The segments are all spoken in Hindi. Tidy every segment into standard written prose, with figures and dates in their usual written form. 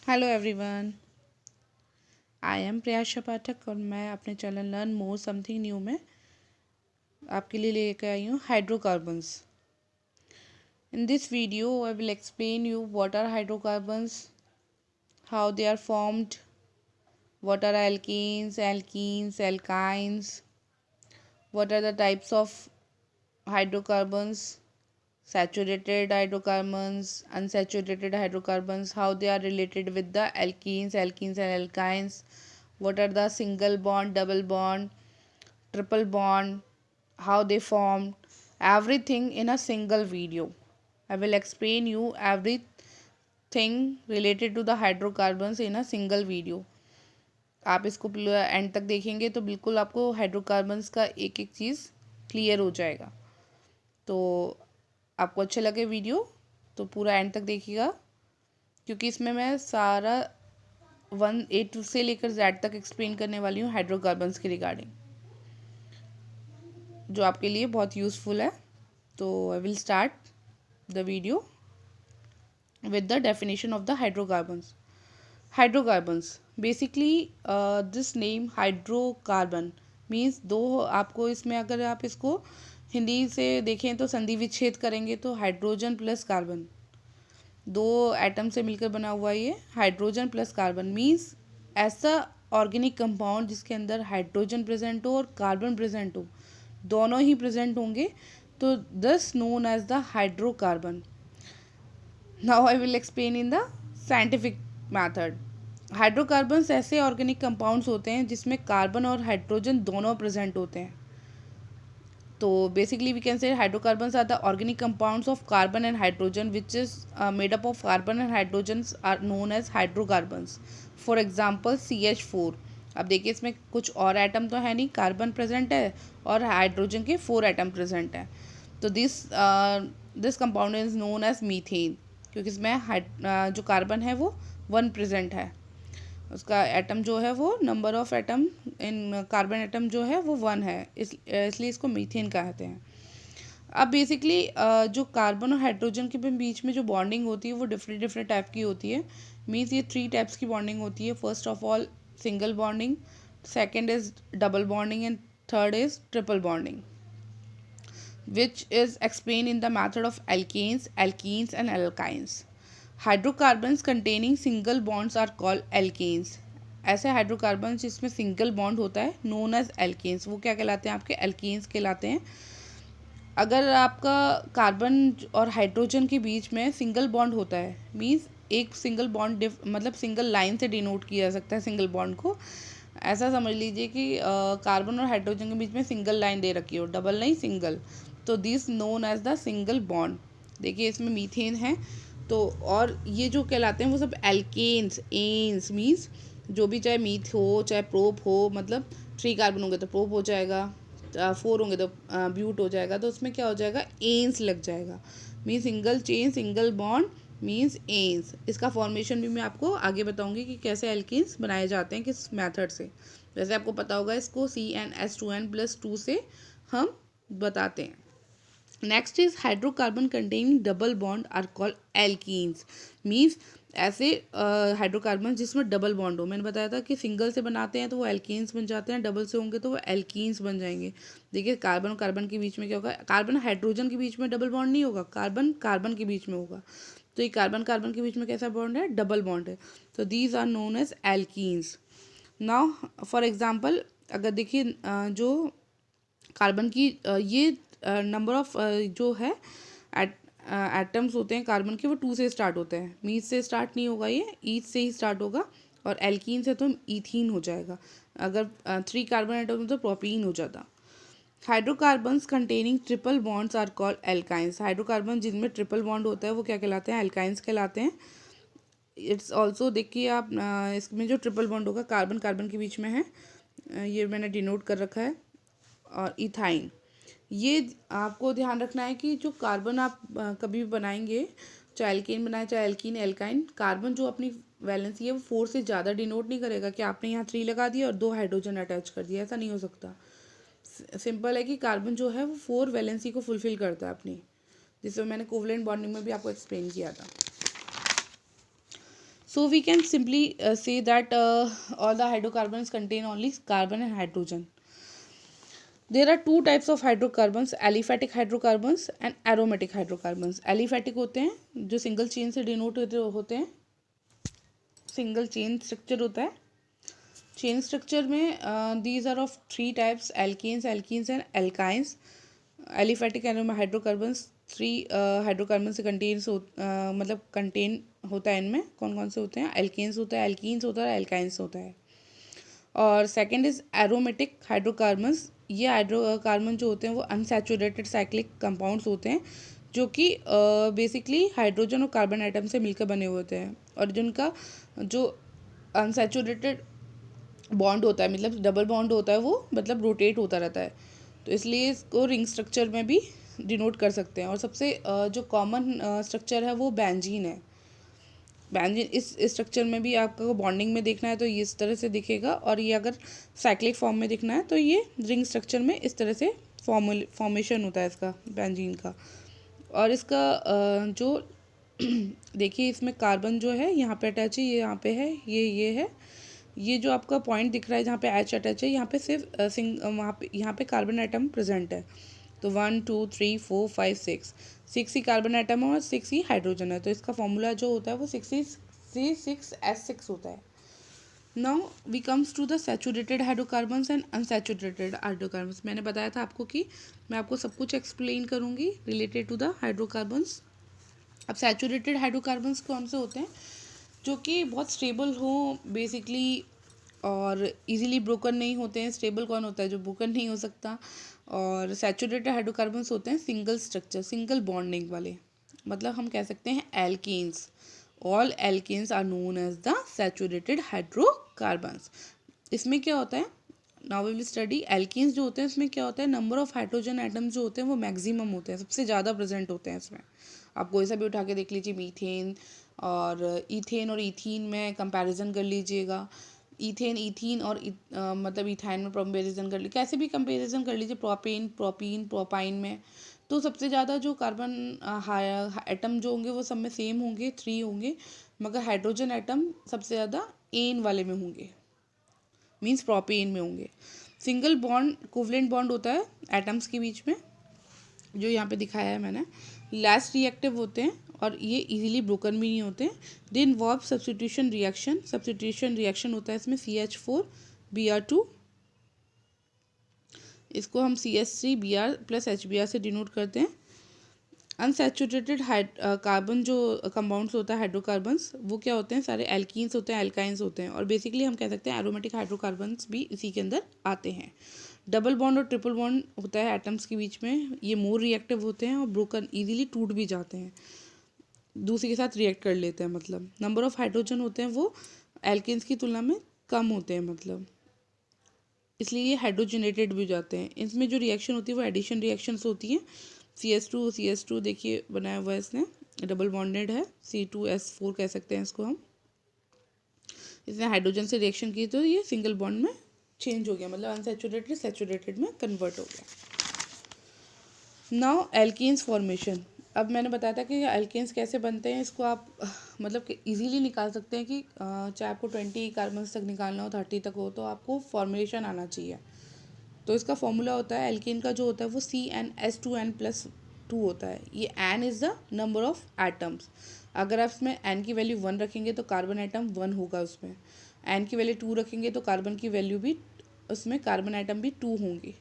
Hello everyone, I am Priyasha Pathak और मैं अपने channel learn more something new में आपके लिए लेकर आई हूँ hydrocarbons. In this video I will explain you what are hydrocarbons, how they are formed, what are alkenes, what are the types of hydrocarbons, saturated hydrocarbons, unsaturated hydrocarbons, how they are related with the alkenes and alkynes, what are the single bond, double bond, triple bond, how they form, everything in a single video. I will explain you everything related to the hydrocarbons in a single video. आप इसको एंड तक देखेंगे तो बिल्कुल आपको हाइड्रोकार्बन्स का एक एक चीज़ क्लियर हो जाएगा। तो आपको अच्छा लगे वीडियो तो पूरा एंड तक देखिएगा, क्योंकि इसमें मैं सारा 1 से लेकर Z तक एक्सप्लेन करने वाली हूँ हाइड्रोकार्बन्स के रिगार्डिंग, जो आपके लिए बहुत यूज़फुल है। तो I will start the video with the definition of the hydrocarbons. Hydrocarbons basically this name hydrocarbon means दो, आपको इसमें अगर आप इसको हिंदी से देखें तो संधि विच्छेद करेंगे तो हाइड्रोजन प्लस कार्बन, दो एटम से मिलकर बना हुआ ये हाइड्रोजन प्लस कार्बन मीन्स ऐसा ऑर्गेनिक कंपाउंड जिसके अंदर हाइड्रोजन प्रेजेंट हो और कार्बन प्रेजेंट हो, दोनों ही प्रेजेंट होंगे, तो this known as the hydrocarbon. Now I will explain in the scientific method. Hydrocarbons ऐसे ऑर्गेनिक कंपाउंड्स होते हैं जिसमें कार्बन और हाइड्रोजन दोनों प्रेजेंट होते हैं। तो basically we can say hydrocarbons are the organic compounds of carbon and hydrogen which is made up of carbon and hydrogen are known as hydrocarbons. For example CH4। अब देखिए इसमें कुछ और एटम तो है नहीं, कार्बन प्रेजेंट है और हाइड्रोजन के 4 एटम प्रेजेंट है। तो this compound is known as methane, क्योंकि इसमें जो कार्बन है वो 1 प्रेजेंट है, उसका एटम जो है वो number of atom in carbon atom जो है वो 1 है, इसलिए इसको मीथेन कहते हैं। अब बेसिकली जो कार्बन और हाइड्रोजन के बीच में जो बॉन्डिंग होती है वो डिफरेंट टाइप की होती है। मीन्स ये 3 टाइप्स की बॉन्डिंग होती है। First of all single bonding, second is double bonding and third is triple bonding, which is explained in the method of alkanes, alkenes and alkynes. Hydrocarbons containing single bonds are called alkanes. ऐसे हाइड्रोकार्बन जिसमें सिंगल बॉन्ड होता है नोन एज एल्केन्स, वो क्या कहलाते हैं? आपके एल्केन्स कहलाते हैं। अगर आपका कार्बन और हाइड्रोजन के बीच में सिंगल बॉन्ड होता है मीन्स एक सिंगल बॉन्ड मतलब सिंगल लाइन से डिनोट किया जा सकता है सिंगल बॉन्ड को। ऐसा समझ लीजिए कि कार्बन और हाइड्रोजन के बीच में सिंगल लाइन दे रखी हो, डबल नहीं सिंगल, तो this known as the single bond. देखिए इसमें मीथेन है, तो और ये जो कहलाते हैं वो सब एल्केन्स, एन्स मीन्स जो भी, चाहे मीथ हो चाहे प्रोप हो, मतलब 3 कार्बन होंगे तो प्रोप हो जाएगा, 4 होंगे तो ब्यूट हो जाएगा, तो उसमें क्या हो जाएगा? एन्स लग जाएगा। Means single chain single bond means anes. इसका फॉर्मेशन भी मैं आपको आगे बताऊंगी कि कैसे एल्केन्स बनाए जाते हैं, किस मेथड से। जैसे आपको पता होगा इसको CnH2n+2 से हम बताते हैं। Next is hydrocarbon containing double bond are called alkenes. Means ऐसे हाइड्रोकार्बन जिसमें डबल बॉन्ड हो। मैंने बताया था कि सिंगल से बनाते हैं तो वो एल्कीन्स बन जाते हैं, डबल से होंगे तो वो एल्कीन्स बन जाएंगे। देखिए कार्बन और कार्बन के बीच में क्या होगा? कार्बन हाइड्रोजन के बीच में डबल बॉन्ड नहीं होगा, कार्बन कार्बन के बीच में होगा। तो ये कार्बन कार्बन के बीच में कैसा बॉन्ड है? डबल बॉन्ड है। तो these are known as alkenes. Now for example अगर देखिए जो कार्बन की ये नंबर ऑफ जो है एटम्स होते हैं कार्बन के, वो 2 से स्टार्ट होते हैं। मीथ से स्टार्ट नहीं होगा, ये ईथ से ही स्टार्ट होगा, और एल्कीन से तो ईथीन हो जाएगा। अगर 3 कार्बन एटम तो प्रोपीन हो जाता। Hydrocarbons containing triple bonds are called alkynes. Hydrocarbon जिनमें ट्रिपल बॉन्ड होता है वो क्या कहलाते हैं? एल्काइंस कहलाते हैं। इट्स ऑल्सो देखिए आप इसमें जो ट्रिपल बॉन्ड होगा कार्बन कार्बन के बीच में है, ये मैंने डिनोट कर रखा है, और इथाइन। ये आपको ध्यान रखना है कि जो कार्बन आप कभी भी बनाएंगे, चाहे एल्केन बनाए चाहे एल्कीन एल्काइन, कार्बन जो अपनी वैलेंसी है वो 4 से ज़्यादा डिनोट नहीं करेगा कि आपने यहाँ 3 लगा दिया और 2 हाइड्रोजन अटैच कर दिया। ऐसा नहीं हो सकता। सिंपल है कि कार्बन जो है वो 4 वैलेंसी को फुलफिल करता है अपनी, जिसमें मैंने कोवलेंट बॉन्डिंग में भी आपको एक्सप्लेन किया था। So we can simply say that all the hydrocarbons contain only carbon and hydrogen. There are two types of hydrocarbons, aliphatic hydrocarbons and aromatic hydrocarbons. Aliphatic होते हैं जो सिंगल चेन से डिनोट होते हैं, सिंगल चेन स्ट्रक्चर होता है. चेन स्ट्रक्चर में these are of three types, alkanes, alkenes and alkynes. Aliphatic hydrocarbons three hydrocarbon से मतलब कंटेन होता है. इनमें कौन कौन से होते हैं? एल्केन्स होता है, एल्कीन्स होता है, एल्काइंस होता है. और सेकेंड इज एरोमेटिक हाइड्रोकार्बन्स. ये हाइड्रोकार्बन जो होते हैं वो अनसैचुरेटेड साइक्लिक कंपाउंड्स होते हैं जो कि बेसिकली हाइड्रोजन और कार्बन आइटम से मिलकर बने हुए होते हैं, और जिनका जो अनसैचुरेटेड बॉन्ड होता है, मतलब डबल बॉन्ड होता है, वो मतलब रोटेट होता रहता है. तो इसलिए इसको रिंग स्ट्रक्चर में भी डिनोट कर सकते हैं. और सबसे जो कॉमन स्ट्रक्चर है वो बेंजीन है. बेंजीन इस स्ट्रक्चर में भी आपको बॉन्डिंग में देखना है तो ये इस तरह से दिखेगा, और ये अगर साइक्लिक फॉर्म में दिखना है तो ये रिंग स्ट्रक्चर में इस तरह से फॉर्मेशन होता है इसका, बेंजीन का. और इसका जो देखिए इसमें कार्बन जो है यहाँ पे अटैच है, ये यहाँ पे है, ये है. ये जो आपका पॉइंट दिख रहा है जहाँ पे एच अटैच है, यहाँ पे सिर्फ वहाँ पे यहाँ पे कार्बन आइटम प्रेजेंट है. तो 1 2 3 4 5 6 ही कार्बन आइटम है और 6 ही हाइड्रोजन है. तो इसका फॉर्मूला जो होता है वो 6C6H6 होता है. Now we comes to the saturated hydrocarbons and unsaturated hydrocarbons. मैंने बताया था आपको कि मैं आपको सब कुछ एक्सप्लेन करूँगी रिलेटेड टू द हाइड्रोकार्बन्स. अब सैचुरेटेड हाइड्रोकार्बन्स कौन से होते हैं? जो कि बहुत स्टेबल हो बेसिकली, और इजीली ब्रोकन नहीं होते हैं. स्टेबल कौन होता है? जो ब्रोकन नहीं हो सकता. और सैचुरेटेड हाइड्रोकार्बन्स होते हैं सिंगल स्ट्रक्चर, सिंगल बॉन्डिंग वाले. मतलब हम कह सकते हैं alkanes. All alkanes are known as the saturated hydrocarbons. इसमें क्या होता है? Now we will study alkanes जो होते हैं. इसमें क्या होता है? नंबर ऑफ हाइड्रोजन एटम्स जो होते हैं वो मैक्सिमम होते हैं, सबसे ज़्यादा प्रेजेंट होते हैं इसमें. आप कोई सा भी उठा के देख लीजिए, मीथेन और ईथेन और ईथीन में कंपैरिजन कर लीजिएगा. ईथीन और मतलब इथाइन में कंपेरिजन कर लीजिए, कैसे भी कंपेरिजन कर लीजिए. प्रोपेन, प्रोपीन, प्रोपाइन में तो सबसे ज़्यादा जो कार्बन एटम जो होंगे वो सब में सेम होंगे, 3 होंगे. मगर हाइड्रोजन एटम सबसे ज़्यादा एन वाले में होंगे, मीन्स प्रोपेन में होंगे. सिंगल बॉन्ड कोवलेंट बॉन्ड होता है एटम्स के बीच में, जो यहाँ पे दिखाया है मैंने. लेस रिएक्टिव होते हैं और ये इजीली ब्रोकन भी नहीं होते. They involve substitution reaction. Substitution reaction होता है इसमें CH4Br2. इसको हम CH3Br + HBr से डिनोट करते हैं. अनसैचुरेटेड कार्बन जो कंपाउंड्स होता है हाइड्रोकार्बन्स, वो क्या होते हैं? सारे एल्कीन्स होते हैं, एल्काइंस होते हैं. और बेसिकली हम कह सकते हैं एरोमेटिक हाइड्रोकार्बन्स भी इसी के अंदर आते हैं. डबल बॉन्ड और ट्रिपल बॉन्ड होता है एटम्स के बीच में. ये मोर रिएक्टिव होते हैं और ब्रोकन इजीली टूट भी जाते हैं, दूसरे के साथ रिएक्ट कर लेते हैं. मतलब नंबर ऑफ हाइड्रोजन होते हैं वो एल्केन्स की तुलना में कम होते हैं, मतलब इसलिए ये हाइड्रोजनेटेड भी हो जाते हैं. इसमें जो रिएक्शन होती है वो एडिशन रिएक्शंस होती हैं. CH2 देखिए बनाया हुआ है इसने, डबल बॉन्डेड है. C2S4 कह सकते हैं इसको हम. इसने हाइड्रोजन से रिएक्शन की तो ये सिंगल बॉन्ड में चेंज हो गया, मतलब अनसैचुरेटेड सैचुरेटेड में कन्वर्ट हो गया. Now alkanes formation. अब मैंने बताया था कि एल्केन्स कैसे बनते हैं. इसको आप मतलब इजीली निकाल सकते हैं कि चाहे आपको 20 कार्बन तक निकालना हो, 30 तक हो, तो आपको फॉर्मेशन आना चाहिए. तो इसका फॉर्मूला होता है एल्केन का जो होता है वो CnH2n+2 होता है. ये n is the number of atoms. अगर आप इसमें n की वैल्यू 1 रखेंगे तो कार्बन आइटम 1 होगा उसमें. n की वैल्यू 2 रखेंगे तो कार्बन की वैल्यू भी, उसमें कार्बन आइटम भी 2 होंगे.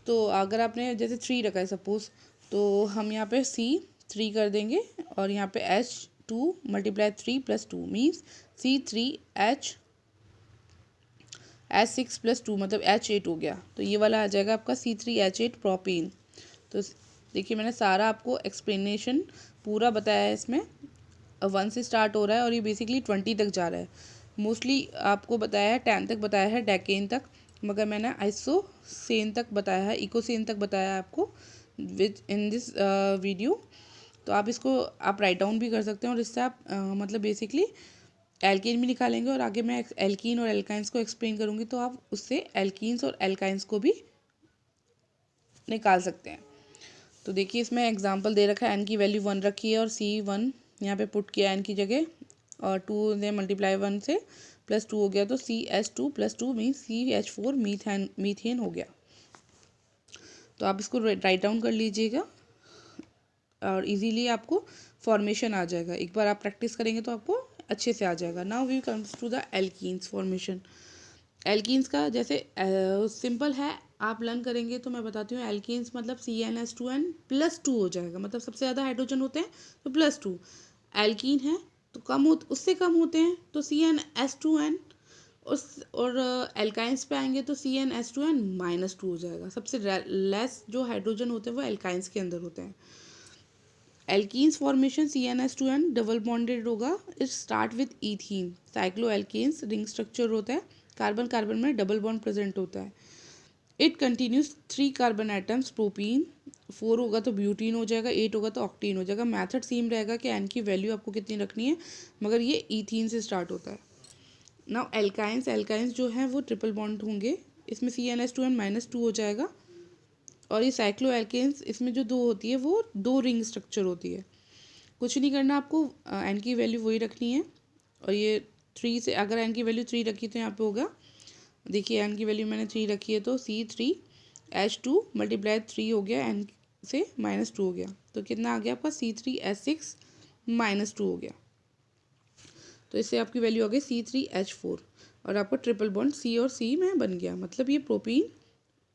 तो अगर आपने जैसे 3 रखा है सपोज, तो हम यहाँ पे C3 कर देंगे और यहाँ पे H2 × 3 + 2 मीन्स C3H6 + 2 मतलब H8 हो गया. तो ये वाला आ जाएगा आपका C3H8 प्रोपेन. तो देखिए मैंने सारा आपको एक्सप्लेनेशन पूरा बताया है. इसमें 1 से स्टार्ट हो रहा है और ये बेसिकली 20 तक जा रहा है. मोस्टली आपको बताया है 10 तक बताया है, डेकेन तक, मगर मैंने आइसोसेन तक बताया है, इकोसेन तक बताया है आपको विच इन दिस वीडियो. तो आप इसको आप राइट डाउन भी कर सकते हैं और इससे आप मतलब बेसिकली एल्कीन भी निकालेंगे. और आगे मैं एल्कीन और एल्काइंस को एक्सप्लेन करूँगी तो आप उससे एल्कीन्स और एल्काइंस को भी निकाल सकते हैं. तो देखिए इसमें एग्जांपल दे रखा है, n की वैल्यू 1 रखी है और C1 यहाँ पे पुट किया n की जगह, और 2 से मल्टीप्लाई 1 से प्लस 2 हो गया, तो CH2 plus 2 mean CH4 methane हो गया। तो आप इसको राइट डाउन कर लीजिएगा और इजीली आपको फॉर्मेशन आ जाएगा। एक बार आप प्रैक्टिस करेंगे तो आपको अच्छे से आ जाएगा। Now we comes to the alkenes formation. Alkenes का जैसे सिंपल है, आप लर्न करेंगे तो मैं बताती हूँ। एल्कीन्स मतलब CnH2n प्लस 2 हो जाएगा, मतलब सबसे ज़्यादा हाइड्रोजन होते हैं तो प्लस 2। एल्कीन है तो उससे कम होते हैं तो CnH2n। और एल्काइंस पे आएंगे तो CnH2n -2 हो जाएगा। सबसे लेस जो हाइड्रोजन होते हैं वो एल्काइंस के अंदर होते हैं। Alkenes formation CnH2n double bonded होगा। It start with ethene. Cycloalkenes ring structure होता है, कार्बन कार्बन में डबल बॉन्ड प्रेजेंट होता है। It continues 3 carbon atoms. Propene 4 होगा तो ब्यूटीन हो जाएगा, 8 होगा तो ऑक्टीन हो जाएगा। मैथड सेम रहेगा कि एन की वैल्यू आपको कितनी रखनी है, मगर ये ईथीन से स्टार्ट होता है। नाउ एल्काइंस जो है वो ट्रिपल बॉन्ड होंगे। इसमें CnH2n -2 हो जाएगा। और ये साइक्लो एल्केन्स, इसमें जो 2 होती है वो 2 रिंग स्ट्रक्चर होती है। कुछ नहीं करना आपको, एन की वैल्यू वही रखनी है। और ये 3 से अगर एन की वैल्यू 3 रखी तो यहाँ पे होगा, देखिए एन की वैल्यू मैंने 3 रखी है तो C3H2 मल्टीप्लाई 3 हो गया, एन से -2 हो गया, तो कितना आ गया आपका C3H6 -2 हो गया। तो इससे आपकी वैल्यू आ गई C3H4 और आपका ट्रिपल बॉन्ड C और C में बन गया। मतलब ये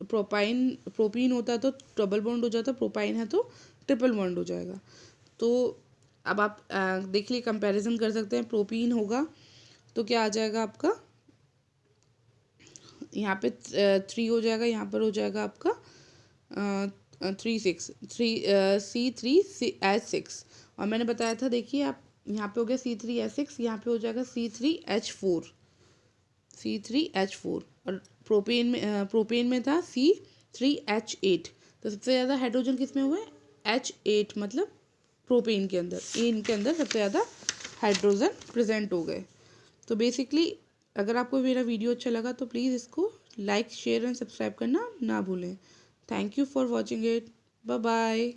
प्रोपीन होता तो डबल बॉन्ड हो जाता, प्रोपाइन है तो ट्रिपल बॉन्ड हो जाएगा। तो अब आप देख लिए कंपैरिजन कर सकते हैं। प्रोपीन होगा तो क्या आ जाएगा आपका, यहाँ पे 3 हो जाएगा, यहाँ पर हो जाएगा आपका 3 6 और मैंने बताया था, देखिए आप यहाँ पे हो गया C3H6, यहाँ पे हो जाएगा C3H4 और प्रोपेन में था C3H8। तो सबसे ज़्यादा हाइड्रोजन किस में हुए, H8, मतलब प्रोपेन के अंदर, इनके अंदर सबसे ज़्यादा हाइड्रोजन प्रेजेंट हो गए। तो बेसिकली अगर आपको मेरा वीडियो अच्छा लगा तो प्लीज़ इसको लाइक शेयर एंड सब्सक्राइब करना ना भूलें। Thank you for watching it. Bye bye.